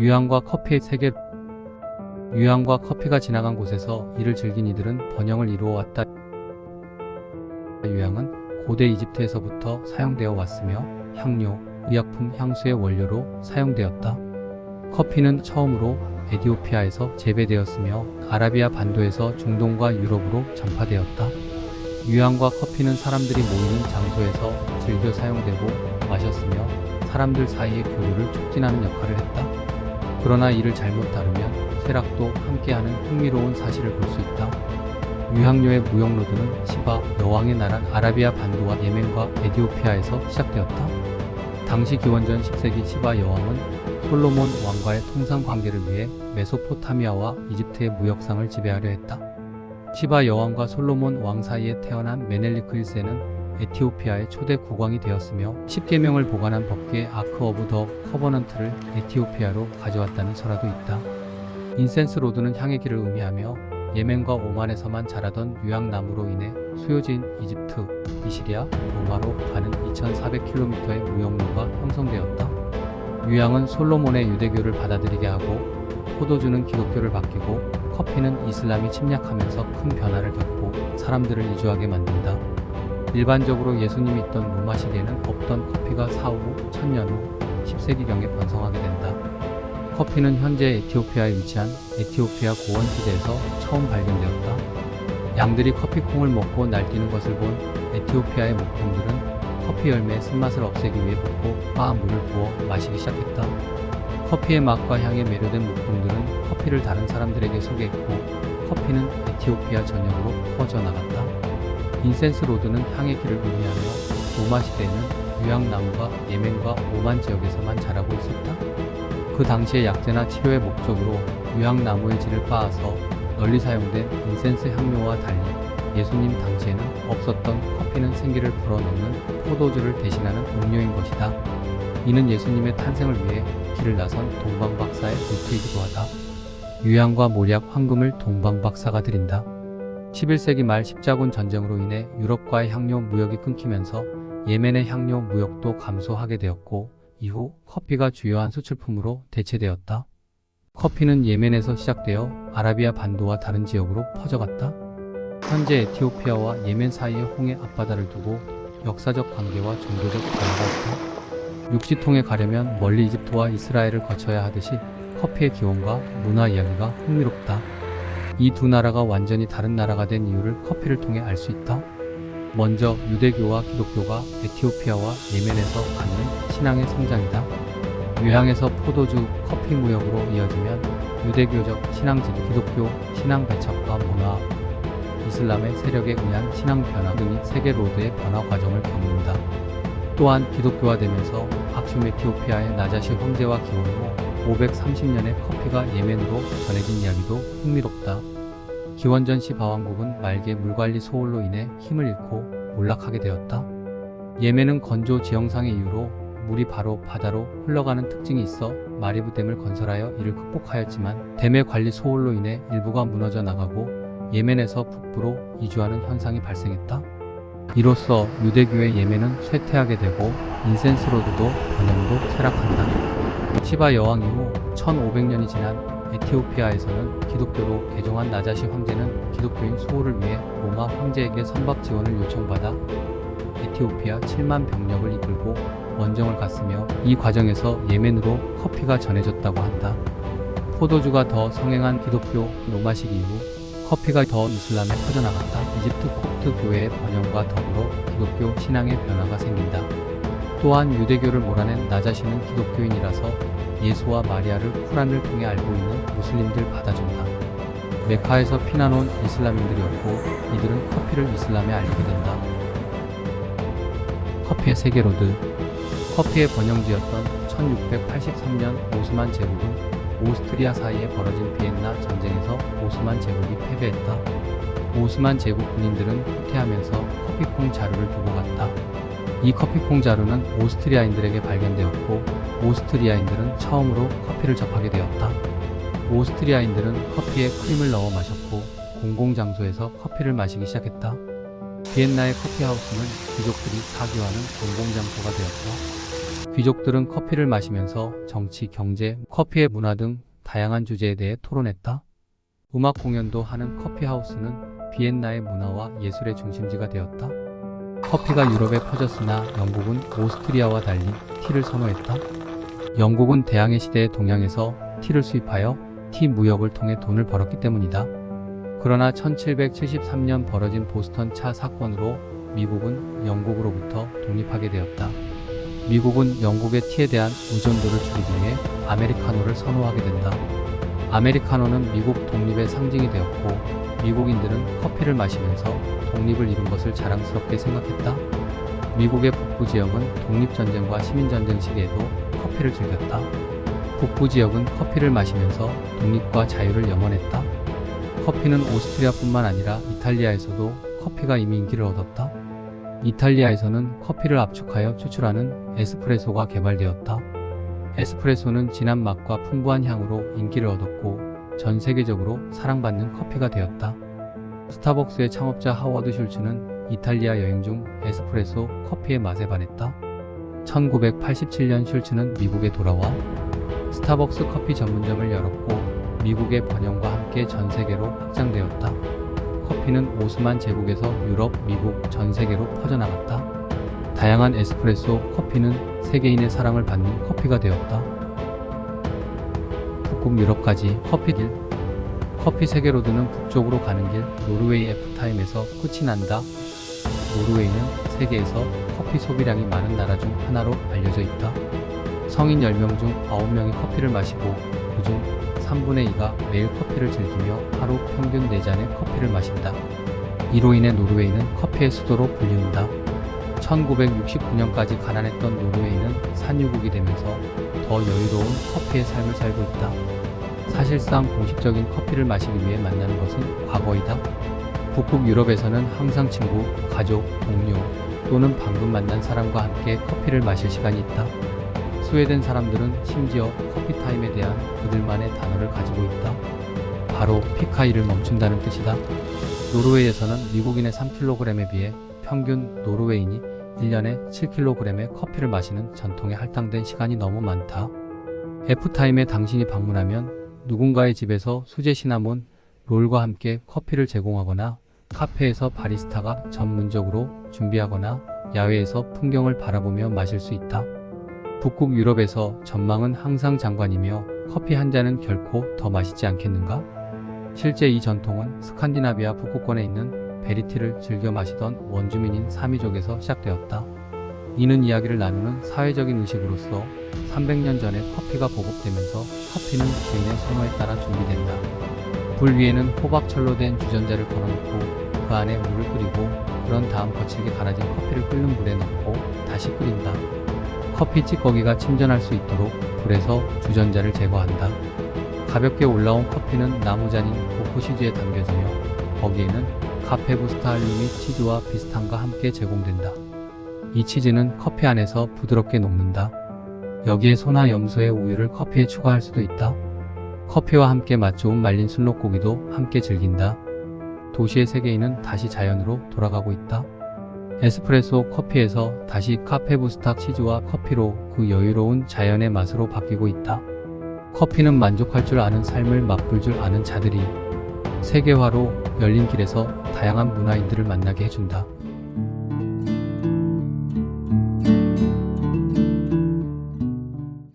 유향과 커피의 세계. 유향과 커피가 지나간 곳에서 이를 즐긴 이들은 번영을 이루어왔다. 유향은 고대 이집트에서부터 사용되어 왔으며 향료, 의약품, 향수의 원료로 사용되었다. 커피는 처음으로 에티오피아에서 재배되었으며 아라비아 반도에서 중동과 유럽으로 전파되었다. 유향과 커피는 사람들이 모이는 장소에서 즐겨 사용되고 마셨으며 사람들 사이의 교류를 촉진하는 역할을 했다. 그러나 이를 잘못 다루면 쇠락도 함께하는 흥미로운 사실을 볼 수 있다. 유향료의 무역로드는 시바, 여왕의 나라 아라비아 반도와 예멘과 에티오피아에서 시작되었다. 당시 기원전 10세기 시바 여왕은 솔로몬 왕과의 통상 관계를 위해 메소포타미아와 이집트의 무역상을 지배하려 했다. 시바 여왕과 솔로몬 왕 사이에 태어난 메넬리크 1세는 에티오피아의 초대 국왕이 되었으며 10계명을 보관한 법궤 아크 오브 더 커버넌트를 에티오피아로 가져왔다는 설화도 있다. 인센스 로드는 향의 길을 의미하며 예멘과 오만에서만 자라던 유향나무로 인해 수요지인 이집트, 이시리아, 로마로 가는 2400km의 무역로가 형성되었다. 유향은 솔로몬의 유대교를 받아들이게 하고 포도주는 기독교를 바뀌고 커피는 이슬람이 침략하면서 큰 변화를 겪고 사람들을 이주하게 만든다. 일반적으로 예수님이 있던 로마 시대에는 없던 커피가 사후 1000년 후 10세기경에 번성하게 된다. 커피는 현재 에티오피아에 위치한 에티오피아 고원 지대에서 처음 발견되었다. 양들이 커피콩을 먹고 날뛰는 것을 본 에티오피아의 목동들은 커피 열매의 쓴맛을 없애기 위해 볶고 바 물을 부어 마시기 시작했다. 커피의 맛과 향에 매료된 목동들은 커피를 다른 사람들에게 소개했고 커피는 에티오피아 전역으로 퍼져나갔다. 인센스 로드는 향의 길을 의미하며 로마 시대에는 유향나무가 예멘과 오만 지역에서만 자라고 있었다. 그 당시의 약재나 치료의 목적으로 유향나무의 질을 빻아서 널리 사용된 인센스 향료와 달리 예수님 당시에는 없었던 커피는 생기를 불어넣는 포도주를 대신하는 음료인 것이다. 이는 예수님의 탄생을 위해 길을 나선 동방박사의 루트이기도 하다. 유향과 모략, 황금을 동방박사가 드린다. 11세기 말 십자군 전쟁으로 인해 유럽과의 향료 무역이 끊기면서 예멘의 향료 무역도 감소하게 되었고 이후 커피가 주요한 수출품으로 대체되었다. 커피는 예멘에서 시작되어 아라비아 반도와 다른 지역으로 퍼져갔다. 현재 에티오피아와 예멘 사이에 홍해 앞바다를 두고 역사적 관계와 종교적 변화가 있다. 육지통에 가려면 멀리 이집트와 이스라엘을 거쳐야 하듯이 커피의 기원과 문화 이야기가 흥미롭다. 이 두 나라가 완전히 다른 나라가 된 이유를 커피를 통해 알 수 있다. 먼저 유대교와 기독교가 에티오피아와 예멘에서 갖는 신앙의 성장이다. 유향에서 포도주, 커피 무역으로 이어지면 유대교적 신앙지도, 기독교 신앙 배척과 문화, 이슬람의 세력에 의한 신앙 변화 등이 세계 로드의 변화 과정을 겪는다. 또한 기독교화되면서 악슈 에티오피아의 나자시 황제와 기원 후 530년에 커피가 예멘으로 전해진 이야기도 흥미롭다. 기원전 시바왕국은 말기의 물관리 소홀로 인해 힘을 잃고 몰락하게 되었다. 예멘은 건조 지형상의 이유로 물이 바로 바다로 흘러가는 특징이 있어 마리브 댐을 건설하여 이를 극복하였지만 댐의 관리 소홀로 인해 일부가 무너져 나가고 예멘에서 북부로 이주하는 현상이 발생했다. 이로써 유대교의 예멘은 쇠퇴하게 되고 인센스 로드도 번영도 쇠락한다. 시바 여왕 이후 1500년이 지난 에티오피아에서는 기독교로 개종한 나자시 황제는 기독교인 수호를 위해 로마 황제에게 선박 지원을 요청받아 에티오피아 7만 병력을 이끌고 원정을 갔으며 이 과정에서 예멘으로 커피가 전해졌다고 한다. 포도주가 더 성행한 기독교 로마식 이후 커피가 더 이슬람에 퍼져나갔다. 이집트 콥트 교회의 번영과 더불어 기독교 신앙의 변화가 생긴다. 또한 유대교를 몰아낸 나자시는 기독교인이라서 예수와 마리아를 쿠란을 통해 알고 있는 무슬림들 받아준다. 메카에서 피난온 이슬람인들이었고 이들은 커피를 이슬람에 알리게 된다. 커피의 세계로드. 커피의 번영지였던 1683년 오스만 제국은 오스트리아 사이에 벌어진 비엔나 전쟁에서 오스만 제국이 패배했다. 오스만 제국 군인들은 후퇴하면서 커피콩 자루를 두고 갔다. 이 커피콩 자루는 오스트리아인들에게 발견되었고 오스트리아인들은 처음으로 커피를 접하게 되었다. 오스트리아인들은 커피에 크림을 넣어 마셨고 공공장소에서 커피를 마시기 시작했다. 비엔나의 커피하우스는 귀족들이 사귀어하는 공공장소가 되었다. 귀족들은 커피를 마시면서 정치, 경제, 커피의 문화 등 다양한 주제에 대해 토론했다. 음악 공연도 하는 커피하우스는 비엔나의 문화와 예술의 중심지가 되었다. 커피가 유럽에 퍼졌으나 영국은 오스트리아와 달리 티를 선호했다. 영국은 대항해 시대의 동양에서 티를 수입하여 티 무역을 통해 돈을 벌었기 때문이다. 그러나 1773년 벌어진 보스턴 차 사건으로 미국은 영국으로부터 독립하게 되었다. 미국은 영국의 티에 대한 의존도를 줄이기 위해 아메리카노를 선호하게 된다. 아메리카노는 미국 독립의 상징이 되었고 미국인들은 커피를 마시면서 독립을 이룬 것을 자랑스럽게 생각했다. 미국의 북부 지역은 독립전쟁과 시민전쟁 시기에도 커피를 즐겼다. 북부 지역은 커피를 마시면서 독립과 자유를 염원했다. 커피는 오스트리아뿐만 아니라 이탈리아에서도 커피가 이미 인기를 얻었다. 이탈리아에서는 커피를 압축하여 추출하는 에스프레소가 개발되었다. 에스프레소는 진한 맛과 풍부한 향으로 인기를 얻었고 전 세계적으로 사랑받는 커피가 되었다. 스타벅스의 창업자 하워드 슐츠는 이탈리아 여행 중 에스프레소 커피의 맛에 반했다. 1987년 슐츠는 미국에 돌아와 스타벅스 커피 전문점을 열었고 미국의 번영과 함께 전 세계로 확장되었다. 커피는 오스만 제국에서 유럽, 미국, 전 세계로 퍼져나갔다. 다양한 에스프레소 커피는 세계인의 사랑을 받는 커피가 되었다. 북극 유럽까지 커피길. 커피 세계로드는 북쪽으로 가는 길 노르웨이 F타임에서 끝이 난다. 노르웨이는 세계에서 커피 소비량이 많은 나라 중 하나로 알려져 있다. 성인 10명 중 9명이 커피를 마시고 그중 3분의 2가 매일 커피를 즐기며 하루 평균 4잔의 커피를 마신다. 이로 인해 노르웨이는 커피의 수도로 불리운다. 1969년까지 가난했던 노르웨이는 산유국이 되면서 더 여유로운 커피의 삶을 살고 있다. 사실상 공식적인 커피를 마시기 위해 만나는 것은 과거이다. 북극 유럽에서는 항상 친구, 가족, 동료 또는 방금 만난 사람과 함께 커피를 마실 시간이 있다. 스웨덴 사람들은 심지어 커피타임에 대한 그들만의 단어를 가지고 있다. 바로 피카이를 멈춘다는 뜻이다. 노르웨이에서는 미국인의 3kg에 비해 평균 노르웨이인이 1년에 7kg의 커피를 마시는 전통에 할당된 시간이 너무 많다. F타임에 당신이 방문하면 누군가의 집에서 수제 시나몬 롤과 함께 커피를 제공하거나 카페에서 바리스타가 전문적으로 준비하거나 야외에서 풍경을 바라보며 마실 수 있다. 북극 유럽에서 전망은 항상 장관이며 커피 한 잔은 결코 더 맛있지 않겠는가? 실제 이 전통은 스칸디나비아 북극권에 있는 베리티를 즐겨 마시던 원주민인 사미족에서 시작되었다. 이는 이야기를 나누는 사회적인 의식으로서 300년 전에 커피가 보급되면서 커피는 주인의 선호에 따라 준비된다. 불 위에는 호박철로 된 주전자를 걸어놓고 그 안에 물을 끓이고 그런 다음 거칠게 갈아진 커피를 끓는 물에 넣고 다시 끓인다. 커피 찌꺼기가 침전할 수 있도록 불에서 주전자를 제거한다. 가볍게 올라온 커피는 나무잔인 보쿠시즈에 담겨지며 거기에는 카페부스타 한류 및 치즈와 비슷함과 함께 제공된다. 이 치즈는 커피 안에서 부드럽게 녹는다. 여기에 소나 염소의 우유를 커피에 추가할 수도 있다. 커피와 함께 맛 좋은 말린 순록고기도 함께 즐긴다. 도시의 세계인은 다시 자연으로 돌아가고 있다. 에스프레소 커피에서 다시 카페부스타 치즈와 커피로 그 여유로운 자연의 맛으로 바뀌고 있다. 커피는 만족할 줄 아는 삶을 맛볼 줄 아는 자들이 세계화로 열린 길에서 다양한 문화인들을 만나게 해준다.